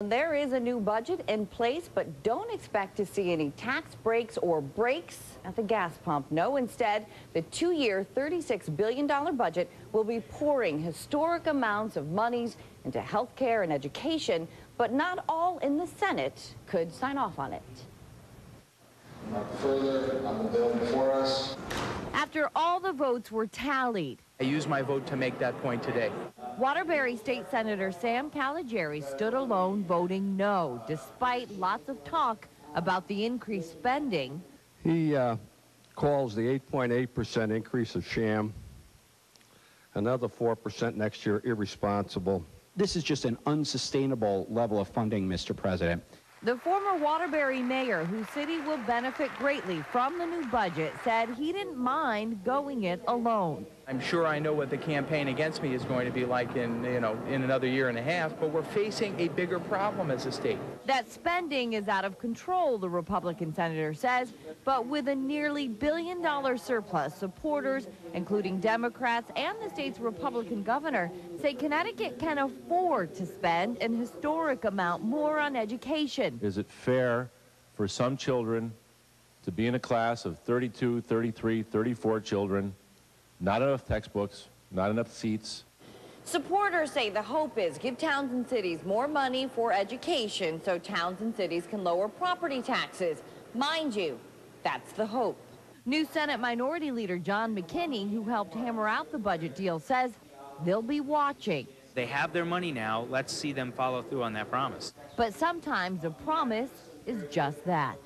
There is a new budget in place, but don't expect to see any tax breaks or breaks at the gas pump. No, instead, the two-year $36 billion budget will be pouring historic amounts of monies into health care and education, but not all in the Senate could sign off on it. Further on the bill before us. After all the votes were tallied, I used my vote to make that point today. Waterbury State Senator Sam Caligiuri stood alone voting no, despite lots of talk about the increased spending. He calls the 8.8% increase a sham, another 4% next year irresponsible. This is just an unsustainable level of funding, Mr. President. The former Waterbury mayor, whose city will benefit greatly from the new budget, said he didn't mind going it alone. I'm sure I know what the campaign against me is going to be like in another year and a half, but we're facing a bigger problem as a state. That spending is out of control, the Republican senator says, but with a nearly $1 billion surplus, supporters, including Democrats and the state's Republican governor, say Connecticut can afford to spend an historic amount more on education. Is it fair for some children to be in a class of 32, 33, 34 children, not enough textbooks, not enough seats? Supporters say the hope is give towns and cities more money for education so towns and cities can lower property taxes. Mind you, that's the hope. New Senate Minority Leader John McKinney, who helped hammer out the budget deal, says they'll be watching. They have their money now. Let's see them follow through on that promise. But sometimes a promise is just that.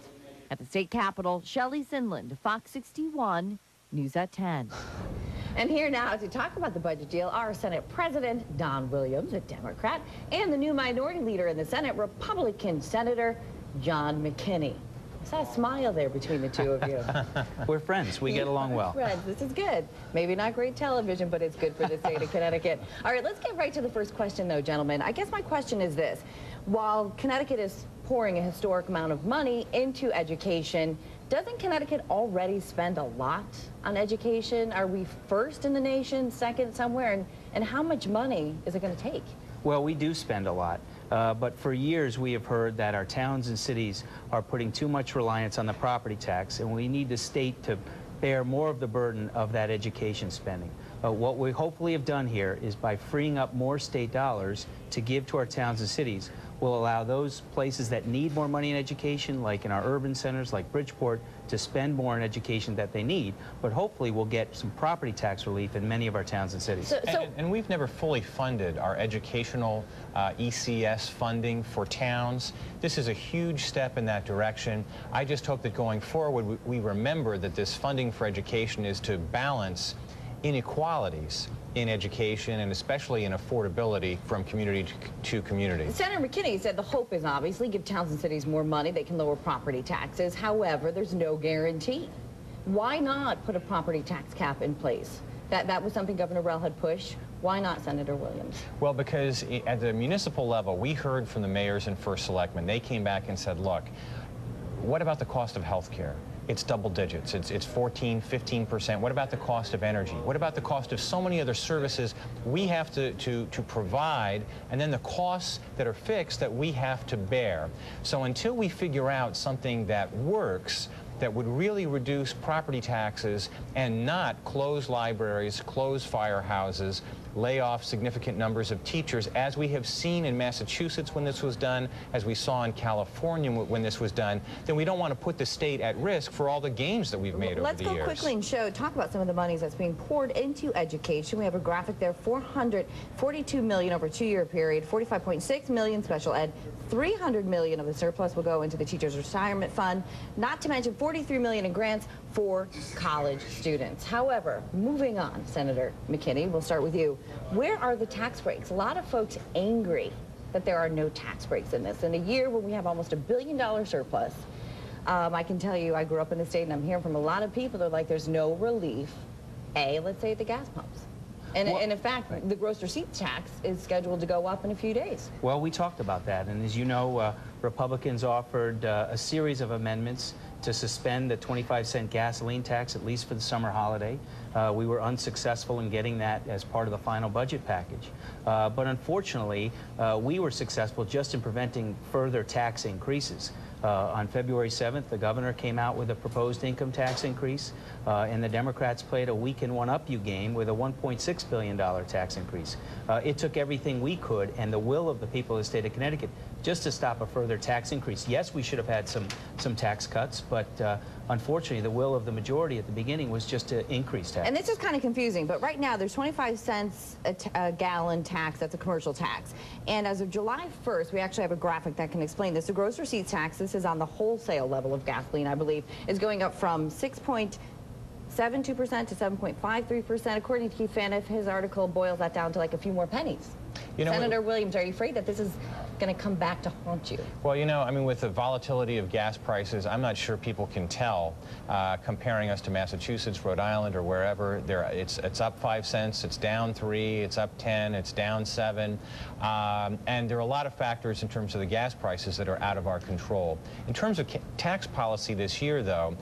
At the state capitol, Shelley Sinland, Fox 61, News at 10. And here now to talk about the budget deal are Senate President Don Williams, a Democrat, and the new minority leader in the Senate, Republican Senator John McKinney. I saw a smile there between the two of you. We're friends. We get along well. Friends. This is good. Maybe not great television, but it's good for the state of Connecticut. All right, let's get right to the first question, though, gentlemen. I guess my question is this. While Connecticut is pouring a historic amount of money into education, doesn't Connecticut already spend a lot on education? Are we first in the nation, second somewhere? And how much money is it going to take? Well, we do spend a lot. But for years, we have heard that our towns and cities are putting too much reliance on the property tax, and we need the state to bear more of the burden of that education spending. What we hopefully have done here is by freeing up more state dollars to give to our towns and cities, will allow those places that need more money in education, like in our urban centers like Bridgeport, to spend more in education that they need, but hopefully we'll get some property tax relief in many of our towns and cities. And we've never fully funded our educational ECS funding for towns. This is a huge step in that direction. I just hope that going forward we remember that this funding for education is to balance inequalities in education and especially in affordability from community to community. Senator McKinney said the hope is obviously give towns and cities more money. They can lower property taxes. However, there's no guarantee. Why not put a property tax cap in place? That was something Governor Rell had pushed. Why not, Senator Williams? Well, because at the municipal level, we heard from the mayors and first selectmen. They came back and said, look, what about the cost of health care? It's double digits. It's 14, 15%. What about the cost of energy? What about the cost of so many other services we have to provide, and then the costs that are fixed that we have to bear? So until we figure out something that works, that would really reduce property taxes and not close libraries, close firehouses, lay off significant numbers of teachers, as we have seen in Massachusetts when this was done, as we saw in California when this was done, then we don't want to put the state at risk for all the gains that we've made over the years. Let's go quickly and talk about some of the monies that's being poured into education. We have a graphic there, $442 million over a two-year period, $45.6 million special ed, $300 million of the surplus will go into the Teachers Retirement Fund, not to mention $43 million in grants for college students. However, moving on, Senator McKinney, we'll start with you. Where are the tax breaks? A lot of folks angry that there are no tax breaks in this. In a year when we have almost $1 billion surplus, I can tell you I grew up in the state and I'm hearing from a lot of people that are like there's no relief, let's say at the gas pumps. And in fact, the gross receipts tax is scheduled to go up in a few days. Well, we talked about that, and as you know, Republicans offered a series of amendments to suspend the 25-cent gasoline tax, at least for the summer holiday. We were unsuccessful in getting that as part of the final budget package. But unfortunately, we were successful just in preventing further tax increases. On February 7th, the governor came out with a proposed income tax increase, and the Democrats played a we can one-up you game with a $1.6 billion tax increase. It took everything we could and the will of the people of the state of Connecticut just to stop a further tax increase. Yes, we should have had some tax cuts, but unfortunately, the will of the majority at the beginning was just to increase taxes. And this is kind of confusing, but right now there's 25 cents a gallon tax. That's a commercial tax. And as of July 1st, we actually have a graphic that can explain this. The gross receipts tax, this is on the wholesale level of gasoline, I believe, is going up from 6.72% to 7.53%. According to Keith Faniff, his article boils that down to like a few more pennies. You know, Senator Williams, are you afraid that this is going to come back to haunt you? Well, you know, I mean, with the volatility of gas prices, I'm not sure people can tell, comparing us to Massachusetts, Rhode Island, or wherever. It's up 5 cents, it's down 3, it's up 10, it's down 7. And there are a lot of factors in terms of the gas prices that are out of our control. In terms of tax policy this year, though,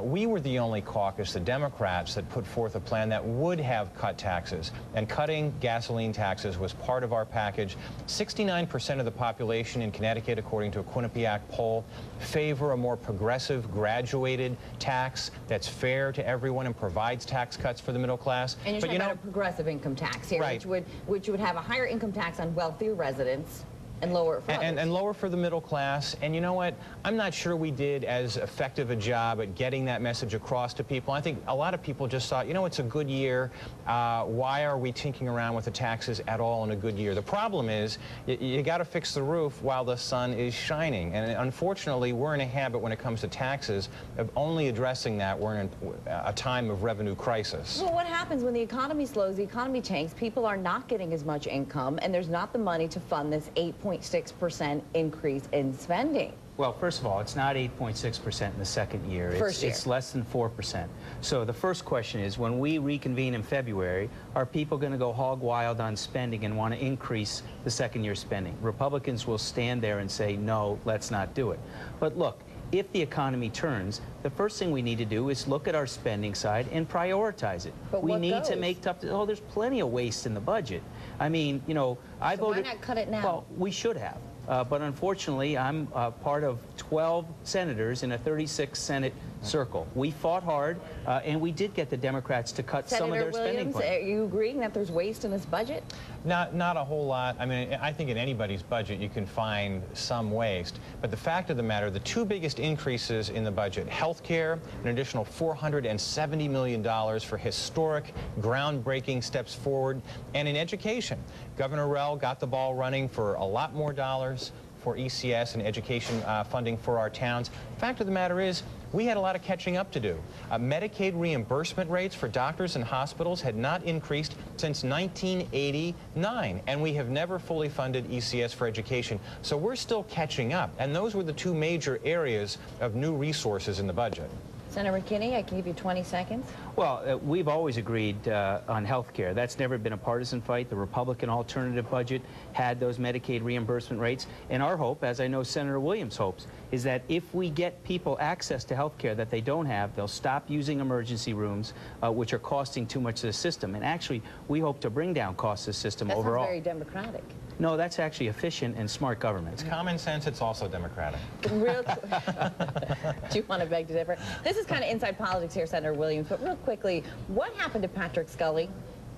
we were the only caucus, the Democrats, that put forth a plan that would have cut taxes. And cutting gasoline taxes was part of our package. 69% of the population in Connecticut, according to a Quinnipiac poll, favor a more progressive, graduated tax that's fair to everyone and provides tax cuts for the middle class. And you're talking about a progressive income tax here, right, which would have a higher income tax on wealthier residents and lower for and lower for the middle class. And you know what? I'm not sure we did as effective a job at getting that message across to people. I think a lot of people just thought, you know, it's a good year. Why are we tinkering around with the taxes at all in a good year? The problem is you got to fix the roof while the sun is shining. And unfortunately, we're in a habit when it comes to taxes of only addressing that. We're in a time of revenue crisis. Well, what happens when the economy slows, the economy tanks, people are not getting as much income, and there's not the money to fund this 8.6% increase in spending? Well, first of all, it's not 8.6% in the second year. It's less than 4%. So the first question is, when we reconvene in February, are people going to go hog wild on spending and want to increase the second year spending? Republicans will stand there and say, no, let's not do it. But look, if the economy turns, the first thing we need to do is look at our spending side and prioritize it. But we need to make tough. Oh, there's plenty of waste in the budget. I mean, you know, I voted. Why not cut it now? Well, we should have. But unfortunately, I'm part of 12 senators in a 36 Senate circle. We fought hard, and we did get the Democrats to cut some of their spending plans. Are you agreeing that there's waste in this budget? Not a whole lot. I mean, I think in anybody's budget you can find some waste. But the fact of the matter, the two biggest increases in the budget, health care, an additional $470 million for historic, groundbreaking steps forward, and in education. Governor Rell got the ball running for a lot more dollars for ECS and education funding for our towns. The fact of the matter is, we had a lot of catching up to do. Medicaid reimbursement rates for doctors and hospitals had not increased since 1989, and we have never fully funded ECS for education. So we're still catching up, and those were the two major areas of new resources in the budget. Senator McKinney, I can give you 20 seconds. Well, we've always agreed on health care. That's never been a partisan fight. The Republican alternative budget had those Medicaid reimbursement rates. And our hope, as I know Senator Williams hopes, is that if we get people access to health care that they don't have, they'll stop using emergency rooms, which are costing too much to the system. And actually, we hope to bring down costs of the system overall. That's very democratic. No, that's actually efficient and smart government. It's common sense. It's also democratic. Real Do you want to beg to differ? This is kind of inside politics here, Senator Williams, but real quickly, what happened to Patrick Scully,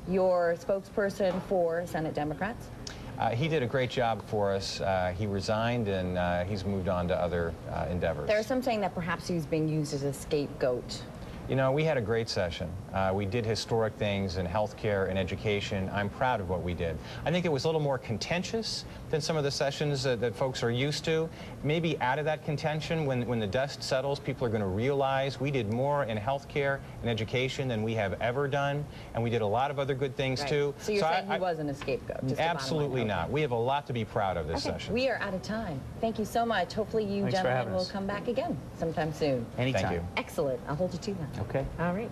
your spokesperson for Senate Democrats? He did a great job for us. He resigned, and he's moved on to other endeavors. There are some saying that perhaps he's being used as a scapegoat. You know, we had a great session. We did historic things in healthcare and education. I'm proud of what we did. I think it was a little more contentious than some of the sessions that folks are used to. Maybe out of that contention, when the dust settles, people are going to realize we did more in healthcare and education than we have ever done, and we did a lot of other good things too. So you're saying he wasn't a scapegoat? Absolutely not. We have a lot to be proud of this session. We are out of time. Thank you so much. Hopefully you gentlemen will come back again sometime soon. Anytime. Thank you. Excellent. I'll hold you to that. Okay. All right.